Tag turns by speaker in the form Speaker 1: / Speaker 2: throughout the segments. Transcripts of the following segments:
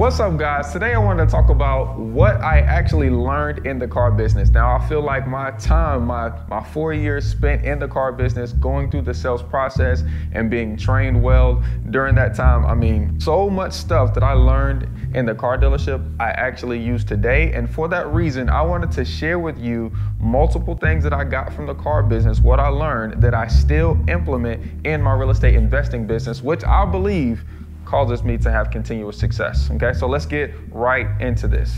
Speaker 1: What's up, guys? Today I wanted to talk about what I actually learned in the car business. Now, I feel like my time, my 4 years spent in the car business, going through the sales process and being trained well during that time, I mean, so much stuff that I learned in the car dealership I actually use today. And for that reason, I wanted to share with you multiple things that I got from the car business, what I learned that I still implement in my real estate investing business, which I believe causes me to have continuous success. Okay, so let's get right into this.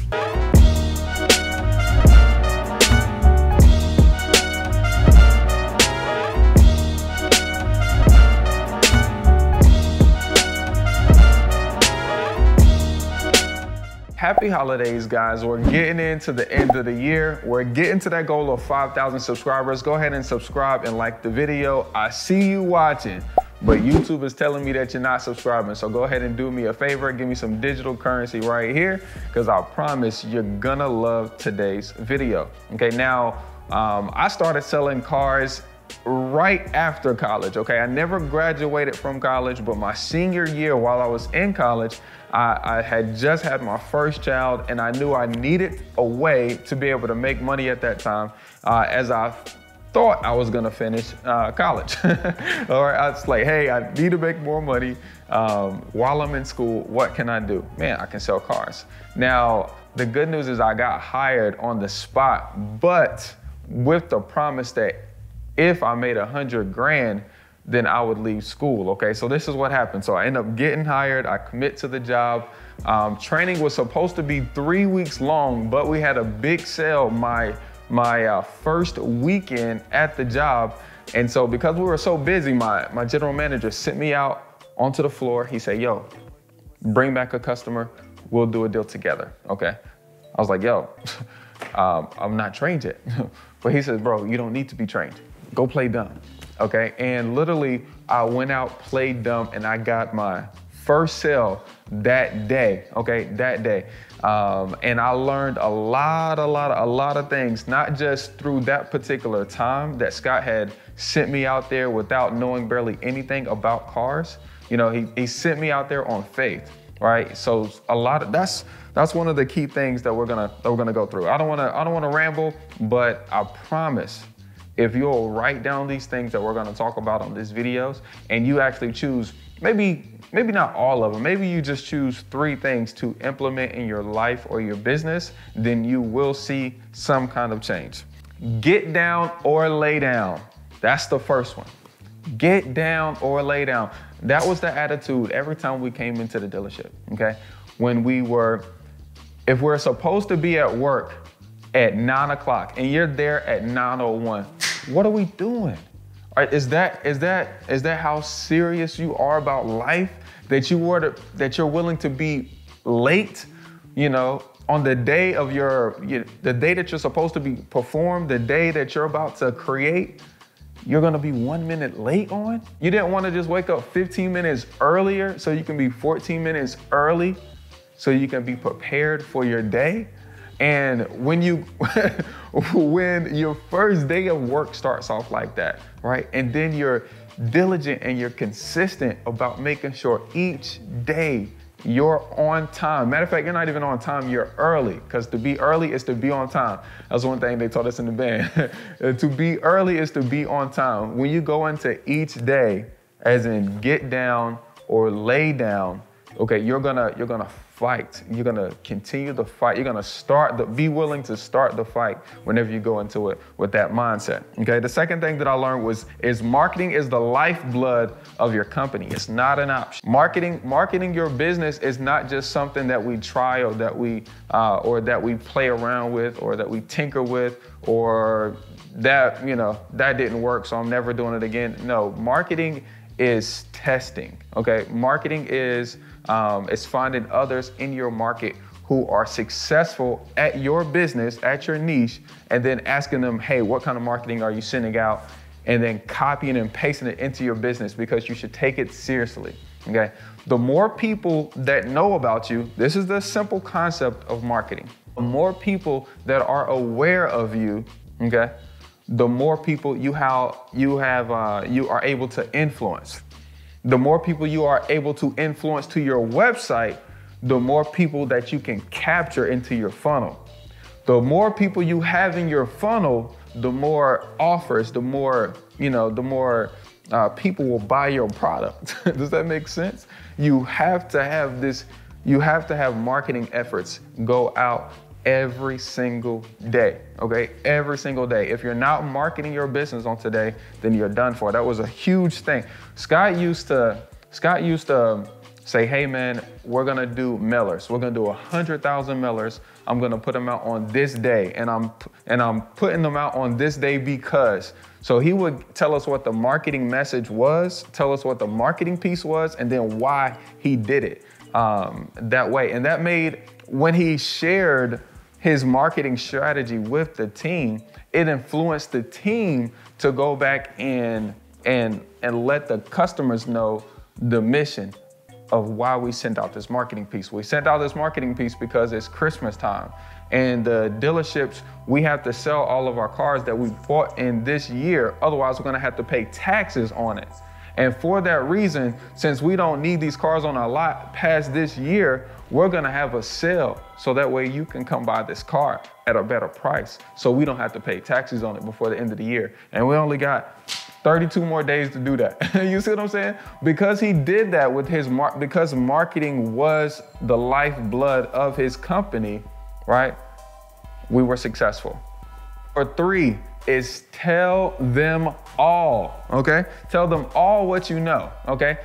Speaker 1: Happy holidays, guys. We're getting into the end of the year. We're getting to that goal of 5,000 subscribers. Go ahead and subscribe and like the video. I see you watching, but YouTube is telling me that you're not subscribing. So go ahead and do me a favor, give me some digital currency right here, because I promise you're gonna love today's video. Okay, now I started selling cars right after college. Okay, I never graduated from college, but my senior year while I was in college, I had just had my first child, and I knew I needed a way to be able to make money at that time, as I thought I was gonna finish college. All right, I was like, hey, I need to make more money while I'm in school. What can I do? Man, I can sell cars. Now, the good news is I got hired on the spot, but with the promise that if I made 100 grand, then I would leave school. Okay, so this is what happened. So I end up getting hired, I commit to the job. Training was supposed to be 3 weeks long, but we had a big sale my first weekend at the job. And so because we were so busy, my general manager sent me out onto the floor. He said, yo, bring back a customer, we'll do a deal together, okay? I was like, yo, I'm not trained yet. But he said, bro, you don't need to be trained. Go play dumb, okay? And literally, I went out, played dumb, and I got my first sale that day, okay, that day. And I learned a lot of things, not just through that particular time that Scott had sent me out there without knowing barely anything about cars. You know, he sent me out there on faith, right? So a lot of that's one of the key things that we're gonna go through. I don't wanna ramble, but I promise, if you'll write down these things that we're gonna talk about on these videos, and you actually choose, maybe not all of them, maybe you just choose 3 things to implement in your life or your business, then you will see some kind of change. Get down or lay down. That's the first one. Get down or lay down. That was the attitude every time we came into the dealership, okay? If we're supposed to be at work at 9 o'clock and you're there at 9:01, what are we doing? All right, is that how serious you are about life? That you're willing to be late, you know, on the day of the day that you're supposed to be performed, the day that you're about to create, you're gonna be 1 minute late on? You didn't wanna just wake up 15 minutes earlier so you can be 14 minutes early so you can be prepared for your day? And when your first day of work starts off like that, right? And then you're diligent and you're consistent about making sure each day you're on time. Matter of fact, you're not even on time, you're early, because to be early is to be on time. That's one thing they taught us in the band. To be early is to be on time. When you go into each day, as in get down or lay down, okay, you're gonna fight. You're gonna continue the fight. You're gonna be willing to start the fight whenever you go into it with that mindset. Okay. The second thing that I learned is marketing is the lifeblood of your company. It's not an option. Marketing your business is not just something that we try or that we play around with or that we tinker with or that didn't work, so I'm never doing it again. No, marketing is testing. Okay. Marketing is finding others in your market who are successful at your business, at your niche, and then asking them, hey, what kind of marketing are you sending out? And then copying and pasting it into your business, because you should take it seriously, okay? The more people that know about you, this is the simple concept of marketing. The more people that are aware of you, okay, the more people you are able to influence. The more people you are able to influence to your website, the more people that you can capture into your funnel. The more people you have in your funnel, the more offers, the more people will buy your product. Does that make sense? You have to have marketing efforts go out every single day, okay? Every single day. If you're not marketing your business on today, then you're done for. That was a huge thing. Scott used to say, hey man, we're gonna do mailers. We're gonna do 100,000 mailers. I'm gonna put them out on this day, and I'm putting them out on this day because. So he would tell us what the marketing message was, tell us what the marketing piece was, and then why he did it that way. And that made, when he shared his marketing strategy with the team, it influenced the team to go back and let the customers know the mission of why we sent out this marketing piece. We sent out this marketing piece because it's Christmas time. And the dealerships, we have to sell all of our cars that we bought in this year. Otherwise, we're gonna have to pay taxes on it. And for that reason, since we don't need these cars on our lot past this year, we're gonna have a sale. So that way you can come buy this car at a better price. So we don't have to pay taxes on it before the end of the year. And we only got 32 more days to do that. You see what I'm saying? Because he did that with because marketing was the lifeblood of his company, right? We were successful. Number 3 is tell them all, okay? Tell them all what you know, okay?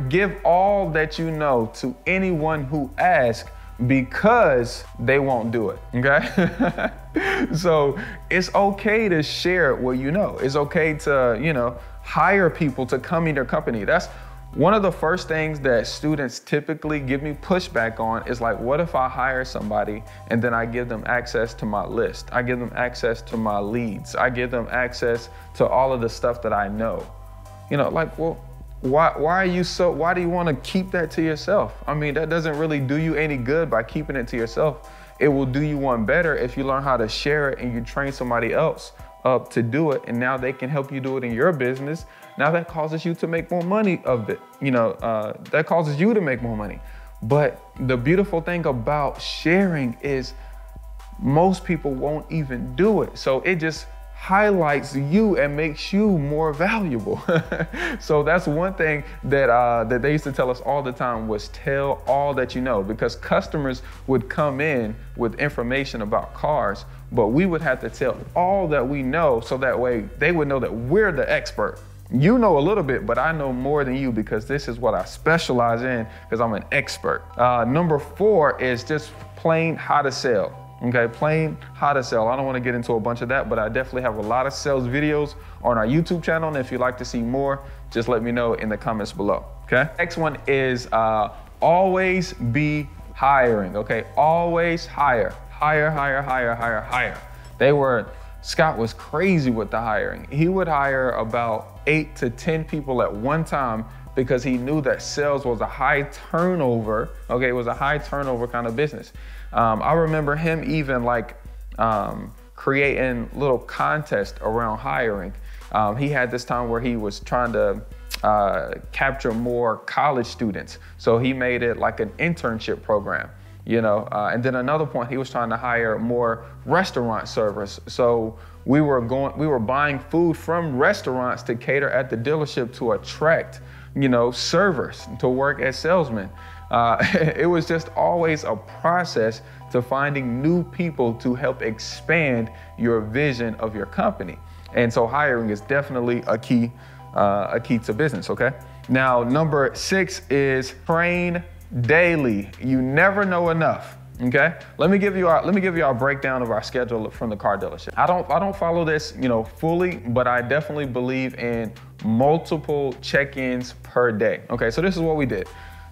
Speaker 1: Give all that you know to anyone who asks, because they won't do it, okay? So it's okay to share what you know. It's okay to, hire people to come in your company. That's one of the first things that students typically give me pushback on is like, what if I hire somebody and then I give them access to my list? I give them access to my leads. I give them access to all of the stuff that I know. Well, why do you want to keep that to yourself? I mean, that doesn't really do you any good by keeping it to yourself. It will do you one better if you learn how to share it and you train somebody else up to do it, and now they can help you do it in your business. Now that causes you to make more money of it. That causes you to make more money. But the beautiful thing about sharing is most people won't even do it. So it just highlights you and makes you more valuable. So that's one thing that they used to tell us all the time was tell all that you know, because customers would come in with information about cars, but we would have to tell all that we know so that way they would know that we're the expert. You know a little bit, but I know more than you because this is what I specialize in because I'm an expert. Number 4 is just plain how to sell. Okay, plain how to sell. I don't want to get into a bunch of that, but I definitely have a lot of sales videos on our YouTube channel. And if you'd like to see more, just let me know in the comments below. Okay. Next one is always be hiring. Okay, always hire. Scott was crazy with the hiring. He would hire about 8 to 10 people at one time because he knew that sales was a high turnover. Okay, it was a high turnover kind of business. I remember him even creating little contests around hiring. He had this time where he was trying to capture more college students. So he made it like an internship program. And then another point, he was trying to hire more restaurant servers. So we were buying food from restaurants to cater at the dealership to attract, servers to work as salesmen. It was just always a process to finding new people to help expand your vision of your company. And so hiring is definitely a key to business, okay? Now, number 6 is train daily. You never know enough, okay? Let me give you our breakdown of our schedule from the car dealership. I don't follow this, fully, but I definitely believe in multiple check-ins per day. Okay, so this is what we did.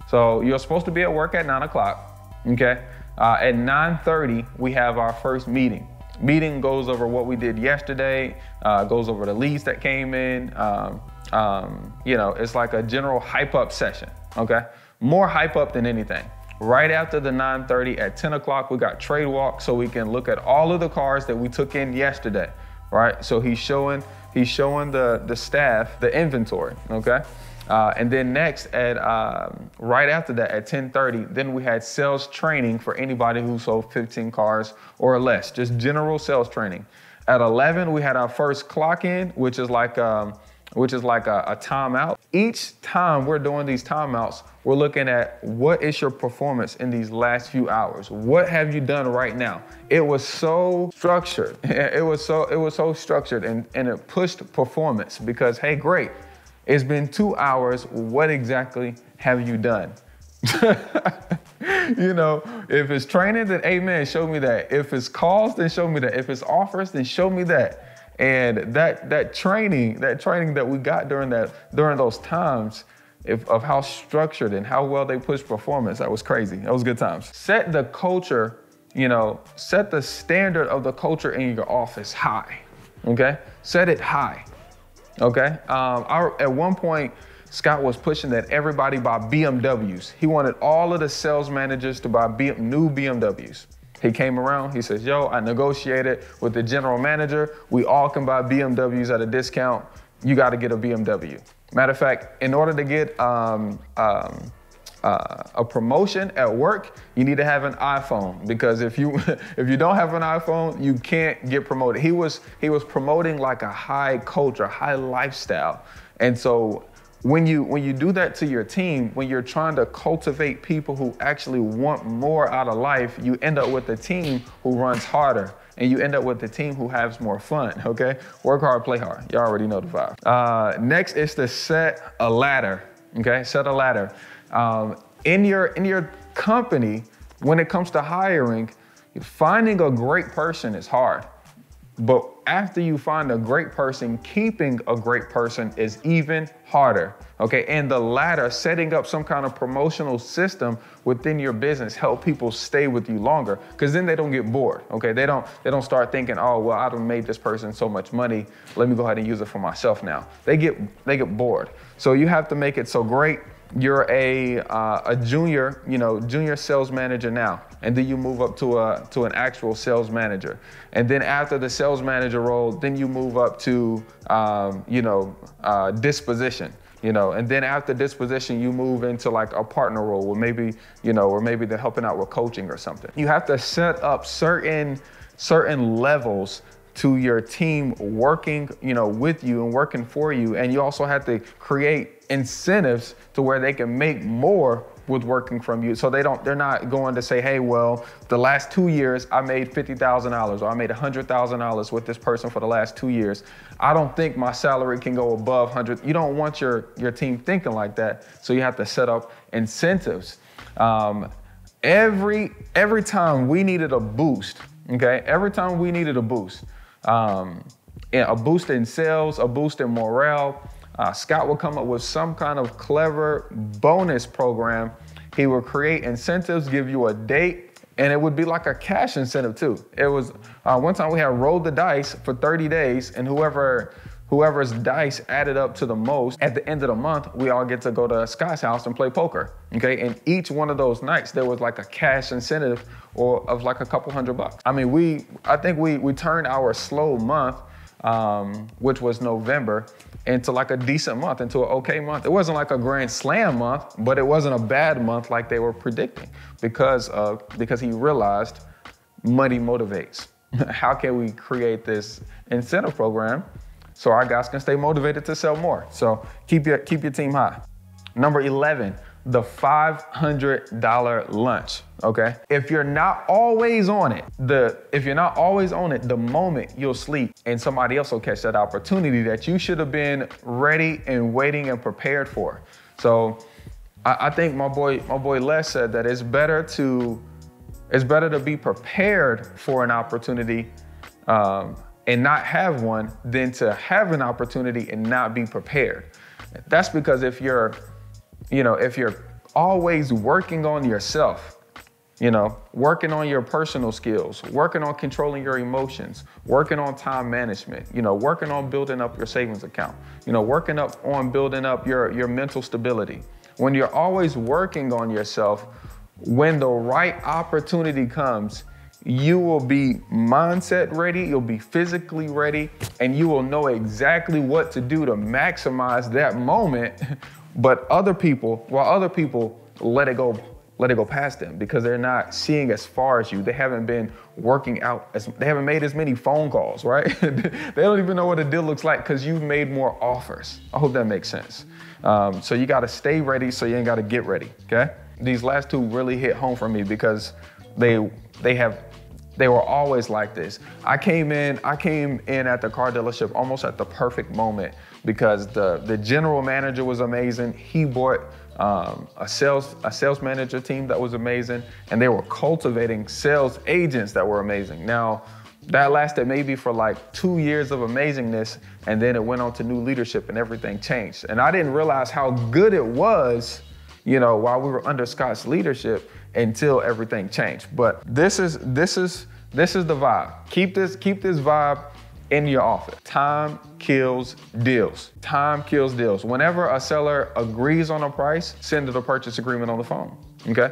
Speaker 1: So you're supposed to be at work at 9 o'clock, okay? At 9:30, we have our first meeting. Meeting goes over what we did yesterday, goes over the leads that came in. It's like a general hype up session, okay? More hype up than anything. Right after the 9:30 at 10 o'clock, we got trade walk so we can look at all of the cars that we took in yesterday, right? So he's showing the staff the inventory, okay? And then next at right after that at 10:30, then we had sales training for anybody who sold 15 cars or less, just general sales training. At 11, we had our first clock in, which is like a timeout. Each time we're doing these timeouts, we're looking at what is your performance in these last few hours? What have you done right now? It was so structured. It was so structured and it pushed performance because, hey, great. It's been 2 hours. What exactly have you done? You know, if it's training, then amen, show me that. If it's calls, then show me that. If it's offers, then show me that. And that training that we got during those times of how structured and how well they push performance, that was crazy. That was good times. Set the culture, set the standard of the culture in your office high, okay? Set it high, okay? At one point, Scott was pushing that everybody buy BMWs. He wanted all of the sales managers to buy new BMWs. He came around, he says, yo, I negotiated with the general manager. We all can buy BMWs at a discount. You got to get a BMW. Matter of fact, in order to get a promotion at work, you need to have an iPhone, because if you don't have an iPhone, you can't get promoted. He was promoting like a high culture, high lifestyle. And so when you do that to your team, when you're trying to cultivate people who actually want more out of life, you end up with a team who runs harder, and you end up with a team who has more fun, okay? Work hard, play hard. You already know the vibe. Next is to set a ladder, okay? Set a ladder. In your company, when it comes to hiring, finding a great person is hard. But after you find a great person, keeping a great person is even harder, okay? And the ladder, setting up some kind of promotional system within your business, help people stay with you longer, because then they don't get bored, okay? They don't start thinking, oh, well, I done made this person so much money, let me go ahead and use it for myself now. They get bored. So you have to make it so great. You're a junior, junior sales manager now, and then you move up to an actual sales manager. And then after the sales manager role, then you move up to, disposition, and then after disposition, you move into like a partner role where maybe, or maybe they're helping out with coaching or something. You have to set up certain levels to your team working, with you and working for you. And you also have to create incentives to where they can make more with working from you. So they're not going to say, hey, well, the last 2 years I made $50,000 or I made $100,000 with this person for the last 2 years. I don't think my salary can go above 100. You don't want your team thinking like that. So you have to set up incentives. Every time we needed a boost, okay? Every time we needed a boost in sales, a boost in morale, Scott will come up with some kind of clever bonus program. He will create incentives, give you a date, and it would be like a cash incentive too. It was one time we had rolled the dice for 30 days, and whoever's dice added up to the most at the end of the month, we all get to go to Scott's house and play poker. Okay, and each one of those nights there was like a cash incentive of like a couple $100. I mean, I think we turned our slow month, which was November, into like a decent month, into an okay month. It wasn't like a grand slam month, but it wasn't a bad month like they were predicting, because he realized money motivates. How can we create this incentive program so our guys can stay motivated to sell more? So keep your team high. Number 11, the $500 lunch, okay? If you're not always on it, the moment you'll sleep and somebody else will catch that opportunity that you should have been ready and waiting and prepared for. So I think my boy Les said that it's better to be prepared for an opportunity and not have one than to have an opportunity and not be prepared. That's because if you're always working on yourself, working on your personal skills, working on controlling your emotions, working on time management, working on building up your savings account, working on building up your mental stability. When you're always working on yourself, when the right opportunity comes, you will be mindset ready, you'll be physically ready, and you will know exactly what to do to maximize that moment But other people let it go past them because they're not seeing as far as you. They haven't been working out, they haven't made as many phone calls, right? They don't even know what a deal looks like because you've made more offers. I hope that makes sense. So you gotta stay ready so you ain't gotta get ready, okay? These last two really hit home for me because they were always like this. I came in at the car dealership almost at the perfect moment because the general manager was amazing. He bought a sales manager team that was amazing, and they were cultivating sales agents that were amazing. Now, that lasted maybe for like 2 years of amazingness, and then it went on to new leadership and everything changed. And I didn't realize how good it was, you know, while we were under Scott's leadership until everything changed. But this is the vibe. Keep this vibe in your office. Time kills deals. Time kills deals. Whenever a seller agrees on a price, send it a purchase agreement on the phone, okay?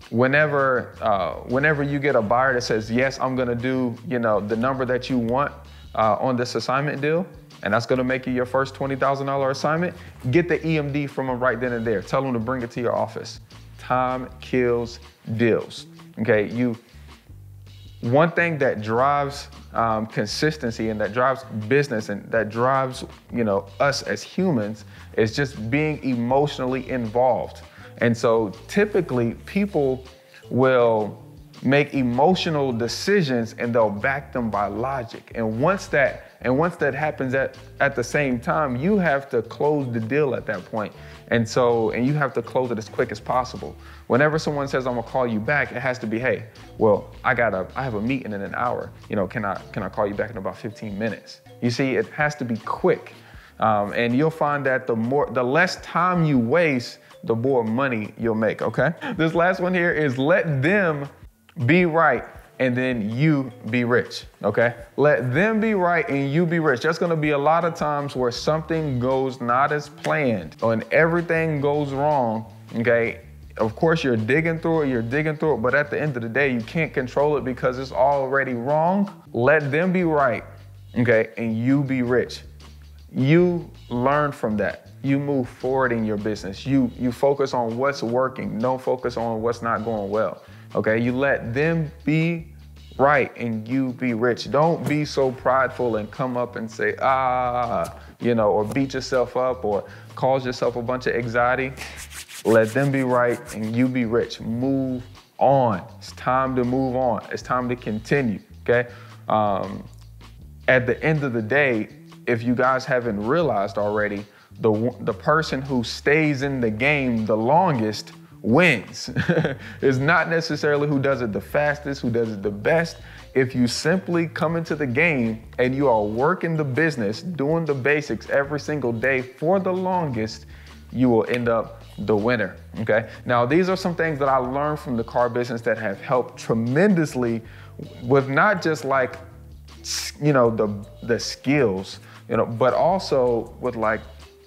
Speaker 1: Whenever you get a buyer that says, yes, I'm gonna do, you know, the number that you want on this assignment deal, and that's gonna make you your first $20,000 assignment, get the EMD from them right then and there. Tell them to bring it to your office. Time kills deals, okay? One thing that drives consistency and that drives business and that drives, you know, us as humans is just being emotionally involved. And so typically people will make emotional decisions and they'll back them by logic. And once that happens at the same time, you have to close the deal at that point. And you have to close it as quick as possible. Whenever someone says, I'm gonna call you back, it has to be, hey, well, I have a meeting in an hour. You know, can I call you back in about 15 minutes? You see, it has to be quick. And you'll find that the less time you waste, the more money you'll make, okay? This last one here is let them be right and then you be rich, okay? Let them be right and you be rich. There's gonna be a lot of times where something goes not as planned and everything goes wrong, okay? Of course, you're digging through it, but at the end of the day, you can't control it because it's already wrong. Let them be right, okay? And you be rich. You learn from that. You move forward in your business. You focus on what's working. Don't focus on what's not going well. Okay, you let them be right and you be rich. Don't be so prideful and come up and say, you know, or beat yourself up or cause yourself a bunch of anxiety. Let them be right and you be rich. Move on. It's time to move on. It's time to continue, okay? At the end of the day, if you guys haven't realized already, the person who stays in the game the longest wins. It's not necessarily who does it the fastest, who does it the best. If you simply come into the game and you are working the business, doing the basics every single day for the longest, you will end up the winner, okay? Now, these are some things that I learned from the car business that have helped tremendously with not just like, you know, the skills, you know, but also with like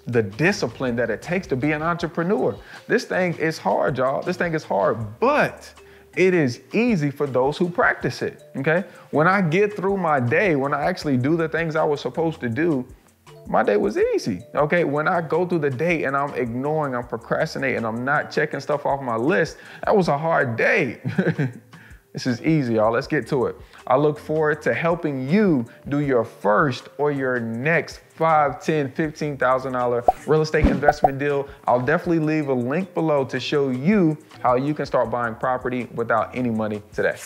Speaker 1: the discipline that it takes to be an entrepreneur. This thing is hard, y'all. This thing is hard, but it is easy for those who practice it, okay? When I get through my day, when I actually do the things I was supposed to do, my day was easy, okay? When I go through the day and I'm ignoring, I'm procrastinating, I'm not checking stuff off my list, that was a hard day. This is easy, y'all. Let's get to it. I look forward to helping you do your first or your next $5,000, $10,000, $15,000 real estate investment deal. I'll definitely leave a link below to show you how you can start buying property without any money today.